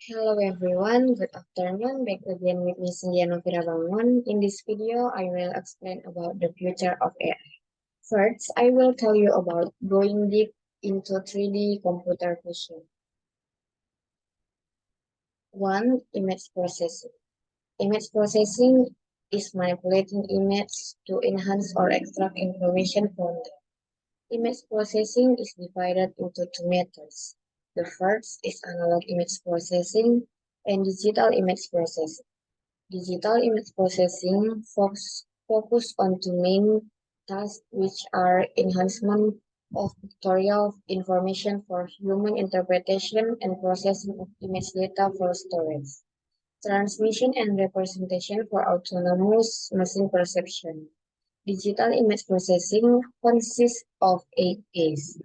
Hello everyone, good afternoon. Back again with me Cynthia Novira Bangun. In this video, I will explain about the future of AI. First, I will tell you about going deep into 3D computer vision. 1. Image processing. Image processing is manipulating images to enhance or extract information from them. Image processing is divided into two methods. The first is analog image processing and digital image processing. Digital image processing focus on two main tasks, which are enhancement of pictorial information for human interpretation and processing of image data for storage, transmission and representation for autonomous machine perception. Digital image processing consists of 8 A's: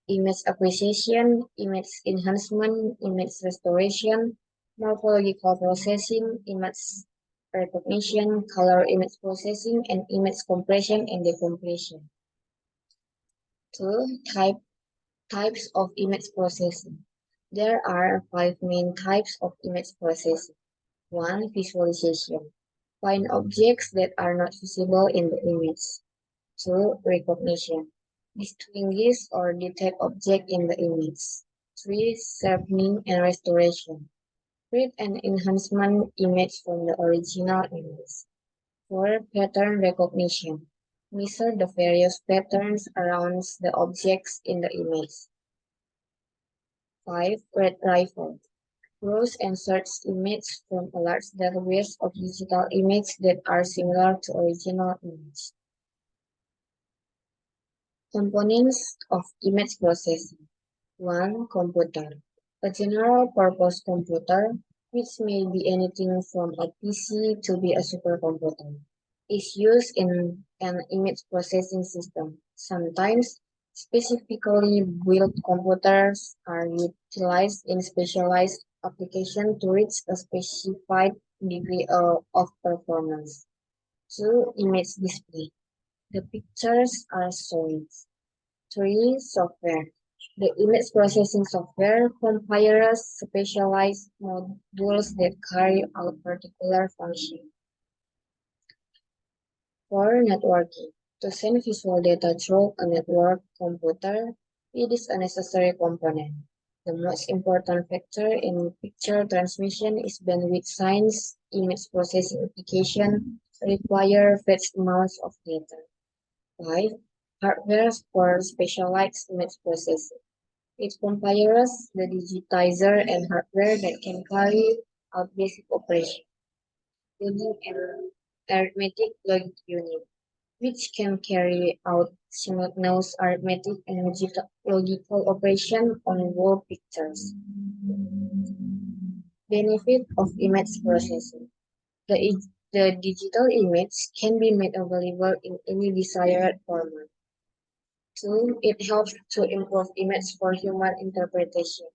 image acquisition, image enhancement, image restoration, morphological processing, image recognition, color image processing, and image compression and decompression. 2. Types of image processing. There are 5 main types of image processing. 1. Visualization. Find objects that are not visible in the image. 2. Recognition. Distinguish or detect object in the image. 3. Sharpening and restoration. Create an enhancement image from the original image. 4. Pattern recognition. Measure the various patterns around the objects in the image. 5. Retrieval. Browse and search images from a large database of digital images that are similar to original images. Components of image processing. 1. Computer. A general-purpose computer, which may be anything from a PC to be a supercomputer, is used in an image processing system. Sometimes, specifically built computers are utilized in specialized applications to reach a specified degree of performance. 2. Image display. The pictures are shown. 3. Software. The image processing software comprises specialized modules that carry out particular function. 4. Networking. To send visual data through a network computer, it is a necessary component. The most important factor in picture transmission is bandwidth since image processing applications require vast amounts of data. 5. Hardware for specialized image processing. It compares the digitizer and hardware that can carry out basic operations, including an arithmetic logic unit, which can carry out simultaneous arithmetic and logical operation on wall pictures. Benefit of image processing. The digital image can be made available in any desired format. 2. It helps to improve image for human interpretation.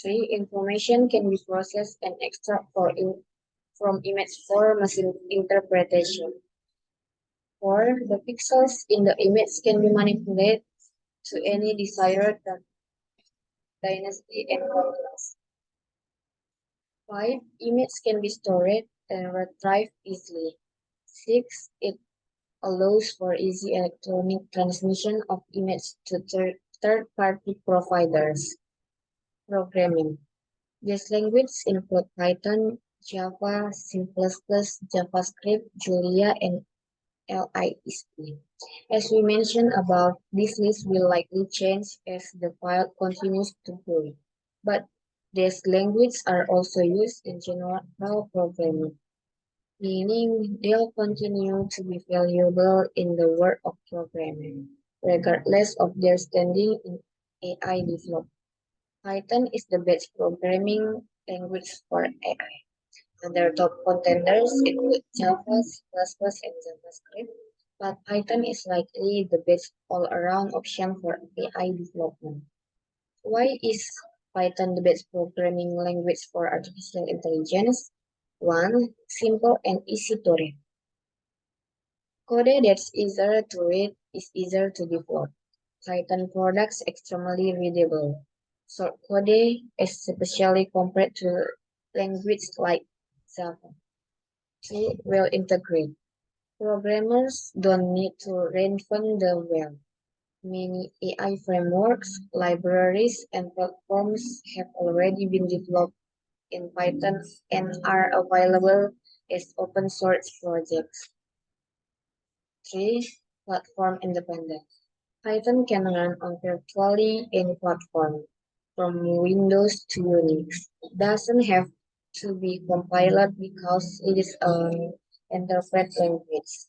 3. Information can be processed and extracted from image for machine interpretation. 4. The pixels in the image can be manipulated to any desired density and contrast. 5. Image can be stored and retrieved easily. 6. It allows for easy electronic transmission of image to third-party providers. Programming. These languages include Python, Java, C++, JavaScript, Julia, and Lisp. As we mentioned above, this list will likely change as the file continues to grow, but these languages are also used in general programming, meaning they'll continue to be valuable in the world of programming, regardless of their standing in AI development. Python is the best programming language for AI. Other top contenders include Java, C++, and JavaScript, but Python is likely the best all-around option for AI development. Why is Python the best programming language for artificial intelligence? 1. Simple and easy to read. Code that's easier to read is easier to develop. Python products extremely readable. Short code, especially compared to language like Java. 3. Will integrate. Programmers don't need to reinvent the wheel. Many AI frameworks, libraries, and platforms have already been developed in Python and are available as open source projects. 3. Platform independence. Python can run on virtually any platform, from Windows to Unix. It doesn't have to be compiled because it is an interpret language.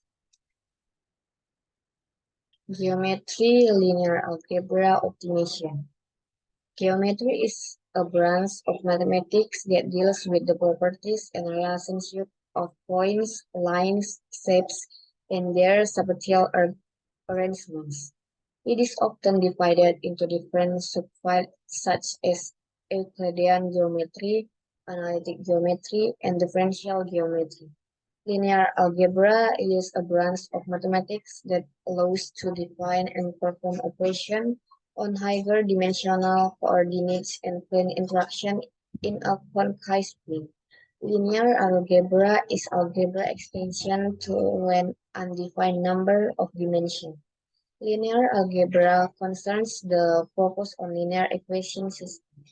Geometry linear algebra optimization. Geometry is a branch of mathematics that deals with the properties and relationship of points, lines, shapes, and their spatial arrangements. It is often divided into different subfields such as Euclidean geometry, analytic geometry, and differential geometry. Linear algebra is a branch of mathematics that allows to define and perform operations on higher dimensional coordinates and plane interaction in a concise way. Linear algebra is algebra extension to an undefined number of dimensions. Linear algebra concerns the focus on linear equation system.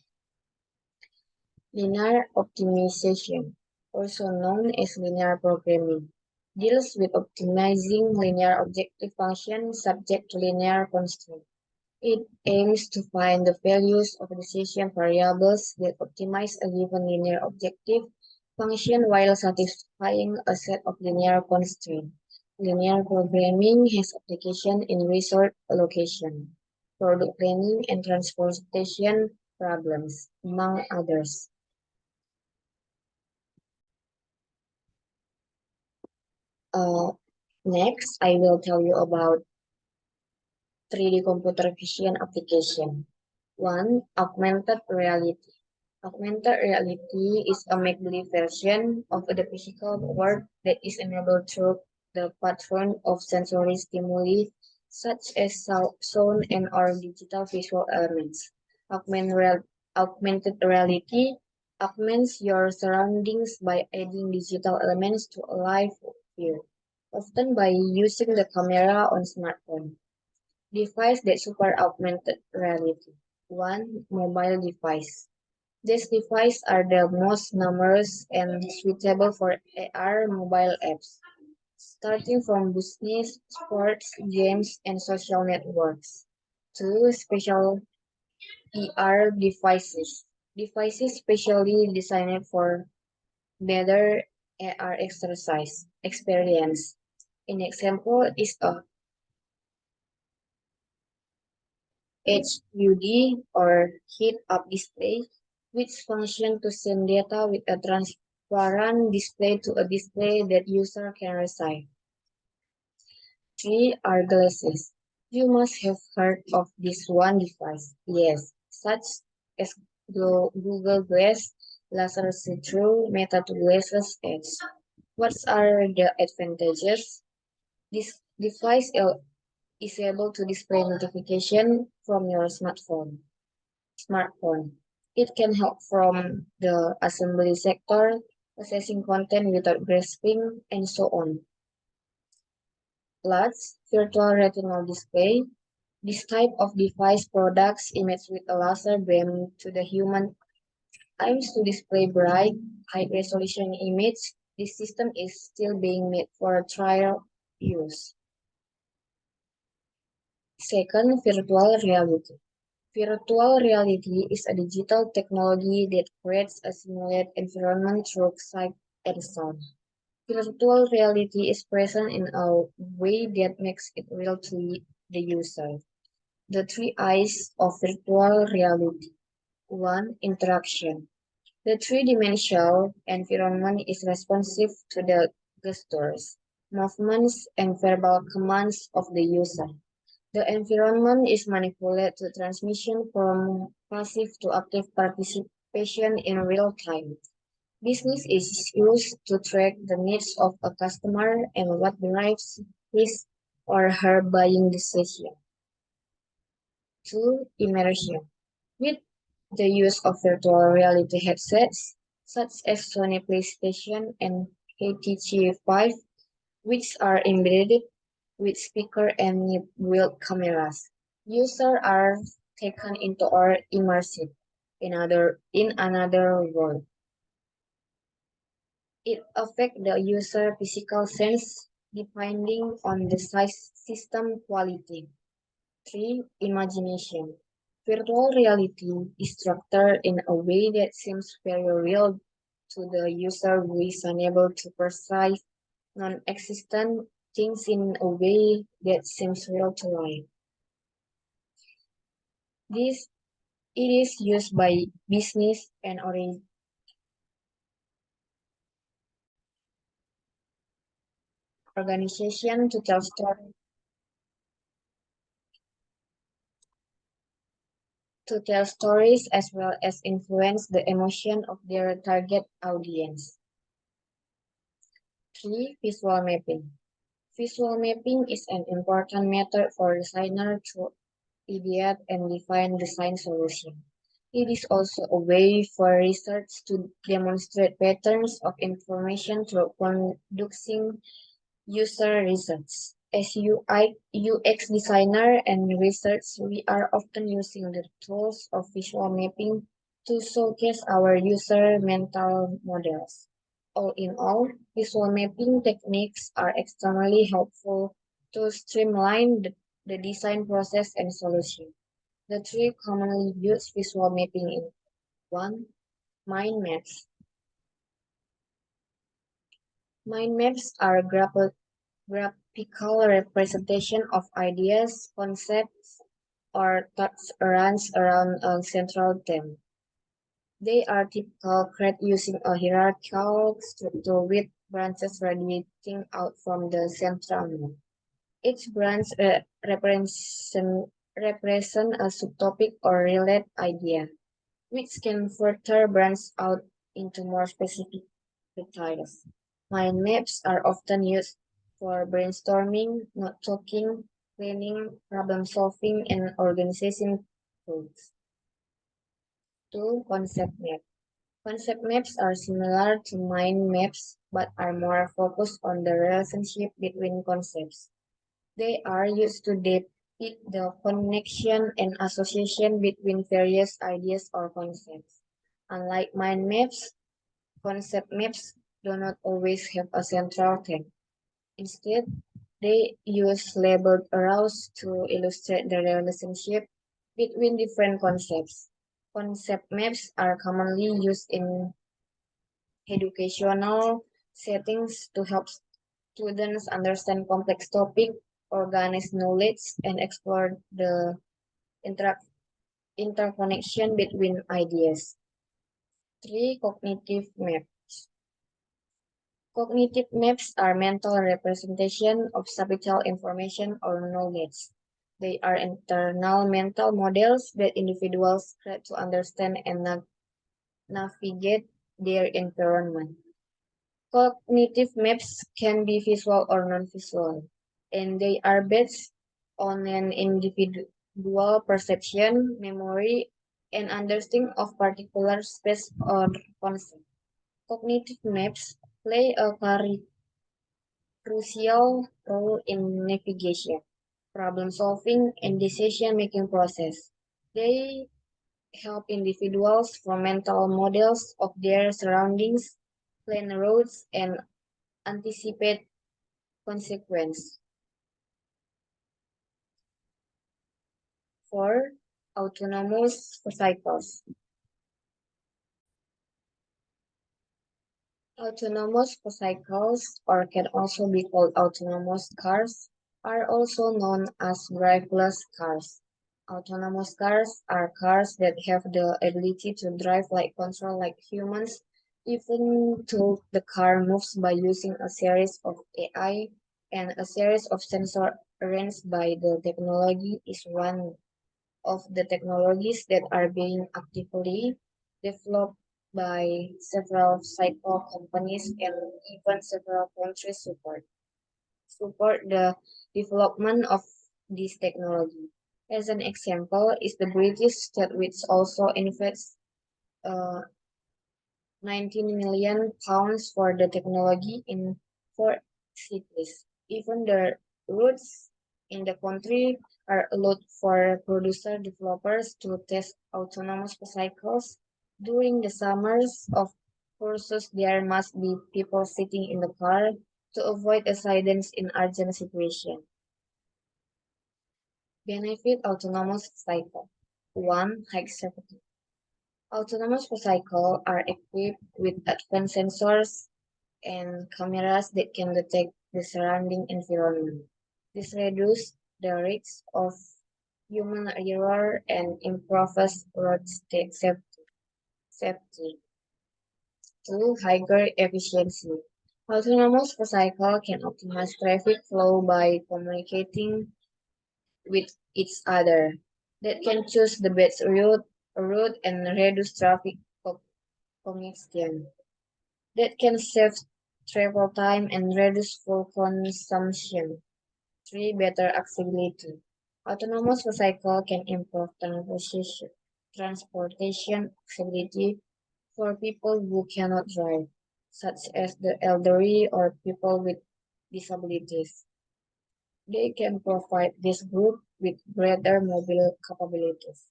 Linear optimization, also known as linear programming, deals with optimizing linear objective functions subject to linear constraints. It aims to find the values of decision variables that optimize a given linear objective function while satisfying a set of linear constraints. Linear programming has application in resource allocation, product planning, and transportation problems, among others. Uh, Next, I will tell you about 3D computer vision application. 1. Augmented reality. Augmented reality is a make-believe version of the physical world that is enabled through the pattern of sensory stimuli such as sound and or digital visual elements. Augmented reality augments your surroundings by adding digital elements to a live view, often by using the camera on smartphone. Device that support augmented reality. 1. Mobile device. These devices are the most numerous and suitable for AR mobile apps, starting from business, sports, games, and social networks. 2. Special VR devices. Devices specially designed for better AR exercise experience. An example is a HUD or heat-up display, which function to send data with a transparent display to a display that user can receive. 3 are glasses. You must have heard of this one device. Yes, such as Google Glass, laser see-through, Meta glasses Edge. What are the advantages? This device is able to display notification from your smartphone. It can help from the assembly sector, accessing content without grasping, and so on. LUTs, virtual retinal display. This type of device products image with a laser beam to the human aims to display bright, high-resolution image. This system is still being made for trial use. Second, virtual reality. Virtual reality is a digital technology that creates a simulated environment through sight and sound. Virtual reality is present in a way that makes it real to the user. The three I's of virtual reality. 1. Interaction. The three-dimensional environment is responsive to the gestures, movements, and verbal commands of the user. The environment is manipulated to transmission from passive to active participation in real time. Business is used to track the needs of a customer and what drives his or her buying decision. 2. Immersion. With the use of virtual reality headsets, such as Sony PlayStation and HTC Vive, which are embedded with speaker and built cameras. Users are taken into or immersed in another world. It affects the user physical sense depending on the size system quality. 3. Imagination. Virtual reality is structured in a way that seems very real to the user who is unable to perceive non-existent things in a way that seems real to life. This it is used by business and organization to tell stories as well as influence the emotion of their target audience. 3. Visual mapping. Visual mapping is an important method for designers to ideate and define design solution. It is also a way for research to demonstrate patterns of information through conducting user research. As UX designer and research, we are often using the tools of visual mapping to showcase our user mental models. All in all, visual mapping techniques are extremely helpful to streamline the design process and solution. The three commonly used visual mapping in 1. Mind maps. Mind maps are graphical representation of ideas, concepts, or thoughts runs around a central theme. They are typical created using a hierarchical structure with branches radiating out from the central node. Each branch represent a subtopic or related idea, which can further branch out into more specific details. Mind maps are often used for brainstorming, note taking, planning, problem solving, and organization tools. 2. Concept map. Concept maps are similar to mind maps but are more focused on the relationship between concepts. They are used to depict the connection and association between various ideas or concepts. Unlike mind maps, concept maps do not always have a central theme. Instead, they use labeled arrows to illustrate the relationship between different concepts. Concept maps are commonly used in educational settings to help students understand complex topics, organize knowledge, and explore the inter- interconnection between ideas. 3. Cognitive maps. Cognitive maps are mental representation of subtle information or knowledge. They are internal mental models that individuals create to understand and navigate their environment. Cognitive maps can be visual or non-visual, and they are based on an individual perception, memory, and understanding of particular space or concept. Cognitive maps play a crucial role in navigation, problem solving, and decision making process. They help individuals form mental models of their surroundings, plan routes, and anticipate consequence. 4. Autonomous cycles. Autonomous cycles, or can also be called autonomous cars, are also known as driverless cars. Autonomous cars are cars that have the ability to drive like control like humans, even though the car moves by using a series of AI and a series of sensors arranged by the technology is one of the technologies that are being actively developed by several cycle companies and even several countries support the development of this technology. As an example is the British state which also invests uh, £19 million for the technology in 4 cities. Even the routes in the country are allowed for producer developers to test autonomous bicycles. During the summers, of course, there must be people sitting in the car to avoid accidents in urgent situations. Benefit autonomous bicycle. 1. High safety. Autonomous bicycles are equipped with advanced sensors and cameras that can detect the surrounding environment. This reduces the risk of human error and improves road safety. 2. Higher efficiency. Autonomous bicycle can optimize traffic flow by communicating with each other. That can choose the best route and reduce traffic congestion. That can save travel time and reduce fuel consumption. 3. Better accessibility. Autonomous bicycle can improve transportation accessibility for people who cannot drive, such as the elderly or people with disabilities. They can provide this group with greater mobile capabilities.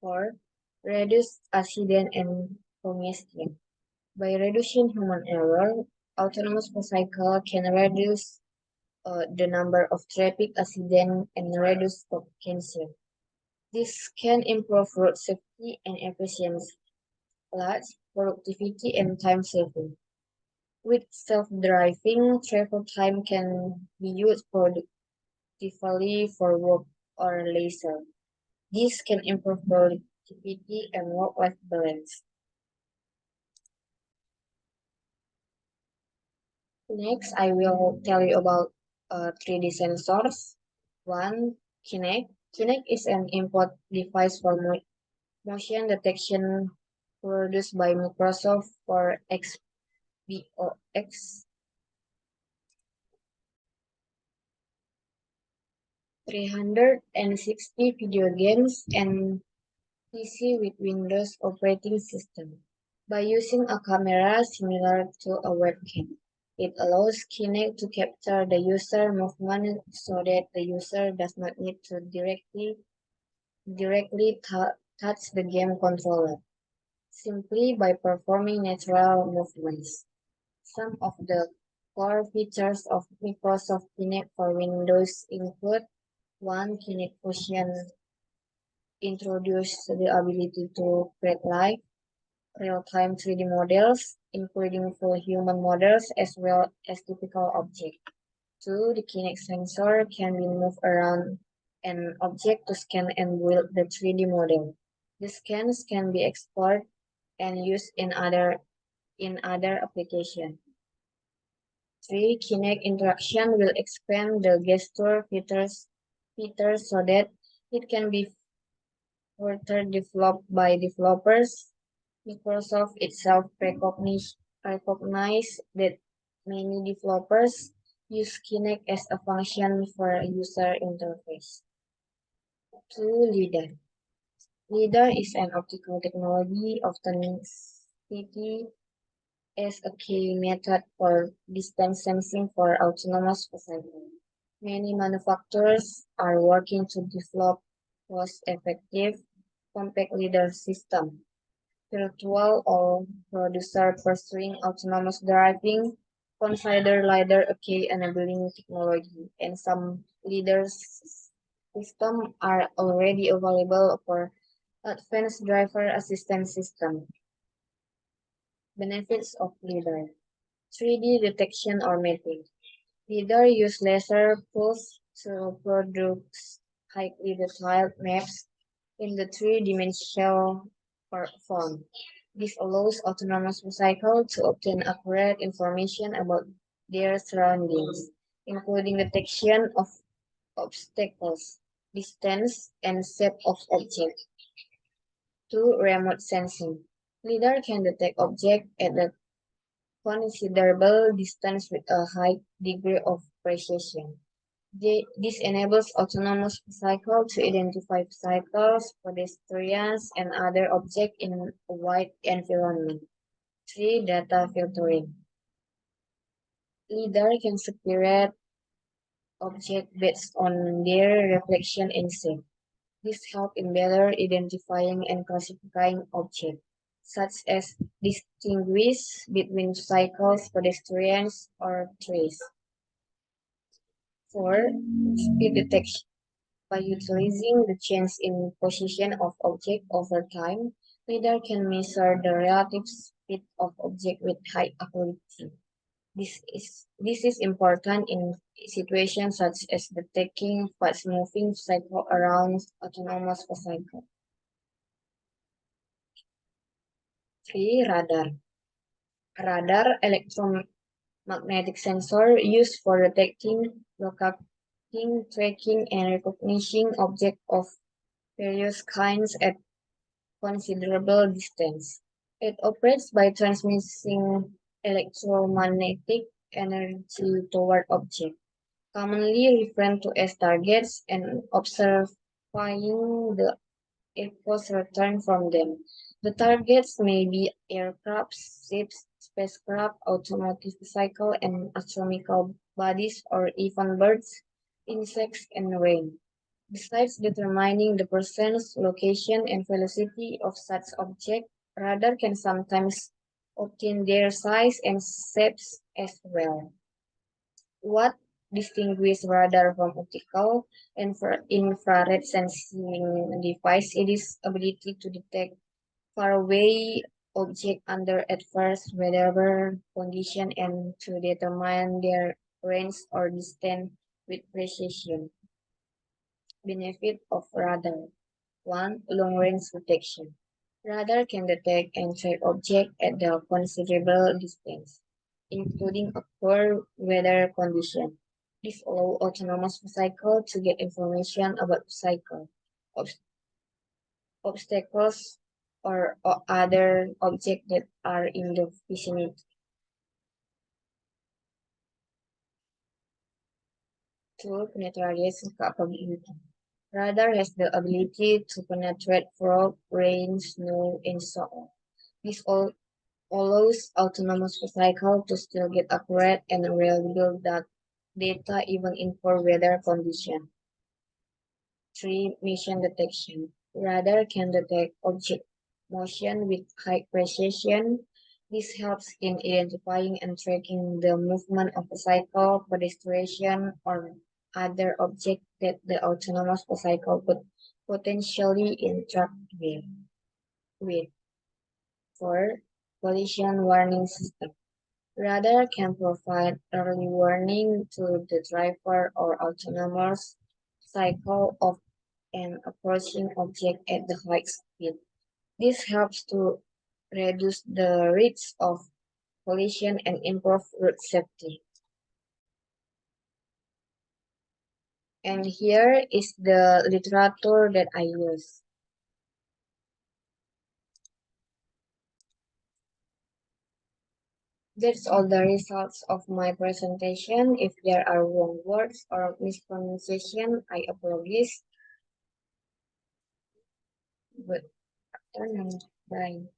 4. Reduce accident and congestion. By reducing human error, autonomous bicycle can reduce the number of traffic accidents and reduce congestion. This can improve road safety and efficiency, plus productivity and time saving. With self-driving, travel time can be used productively for work or leisure. This can improve productivity and work-life balance. Next, I will tell you about 3D sensors. One, Kinect. Kinect is an import device for motion detection produced by Microsoft for Xbox 360 video games and PC with Windows operating system. By using a camera similar to a webcam, it allows Kinect to capture the user movement so that the user does not need to directly touch the game controller, simply by performing natural movements. Some of the core features of Microsoft Kinect for Windows include: 1. Kinect Fusion introduced the ability to create live, real-time 3D models, including full human models as well as typical objects. 2. The Kinect sensor can be moved around an object to scan and build the 3D model. The scans can be exported and used in other applications. 3. Kinect interaction will expand the gesture features so that it can be further developed by developers. Microsoft itself recognized that many developers use Kinect as a function for a user interface. 2. LiDAR. LiDAR is an optical technology often cited as a key method for distance sensing for autonomous vehicles. Many manufacturers are working to develop cost-effective, compact LiDAR systems. Virtual or producer pursuing autonomous driving consider LiDAR a key enabling technology, and some LiDAR systems are already available for advanced driver assistance system. Benefits of LiDAR: 3D detection or mapping. LiDAR use laser pulse to produce highly detailed maps in the three-dimensional form. This allows autonomous vehicles to obtain accurate information about their surroundings, including detection of obstacles, distance, and shape of objects. 2. Remote sensing. LiDAR can detect objects at a considerable distance with a high degree of precision. This enables autonomous vehicles to identify cycles, pedestrians, and other objects in a wide environment. 3. Data filtering. LiDAR can separate objects based on their reflection and shape. This helps in better identifying and classifying objects, such as distinguish between cycles, pedestrians, or trees. 4. Speed detection. By utilizing the change in position of object over time, LiDAR can measure the relative speed of object with high accuracy. This is important in situations such as detecting fast-moving cycle around autonomous vehicle. 3. Radar. Radar electromagnetic sensor used for detecting, locating, tracking, and recognizing objects of various kinds at considerable distance. It operates by transmitting electromagnetic energy toward objects, commonly referred to as targets, and observing the echoes return from them. The targets may be aircraft, ships, spacecraft, automotive vehicles, and astronomical bodies, or even birds, insects, and rain. Besides determining the presence, location, and velocity of such objects, radar can sometimes obtain their size and shapes as well. What distinguishes radar from optical and infrared sensing device? It is ability to detect faraway objects under adverse weather conditions and to determine their range or distance with precision. Benefit of radar. 1. Long-range detection. Radar can detect and track objects at a considerable distance, including a poor weather condition. This allows autonomous vehicles to get information about cycle, obstacles, or other objects that are in the vicinity. 2. Penetration capability. Radar has the ability to penetrate fog, rain, snow, and so on. This allows autonomous vehicles to still get accurate and reliable data even in poor weather conditions. 3. Mission detection. Radar can detect object motion with high precision. This helps in identifying and tracking the movement of a vehicle, pedestrian, or other object that the autonomous vehicle could potentially interact with. 4. Collision warning system. Radar can provide early warning to the driver or autonomous vehicle of an approaching object at the high speed. This helps to reduce the risk of collision and improve road safety. And here is the literature that I use. That's all the results of my presentation. If there are wrong words or mispronunciation, I apologize. Good afternoon. Bye.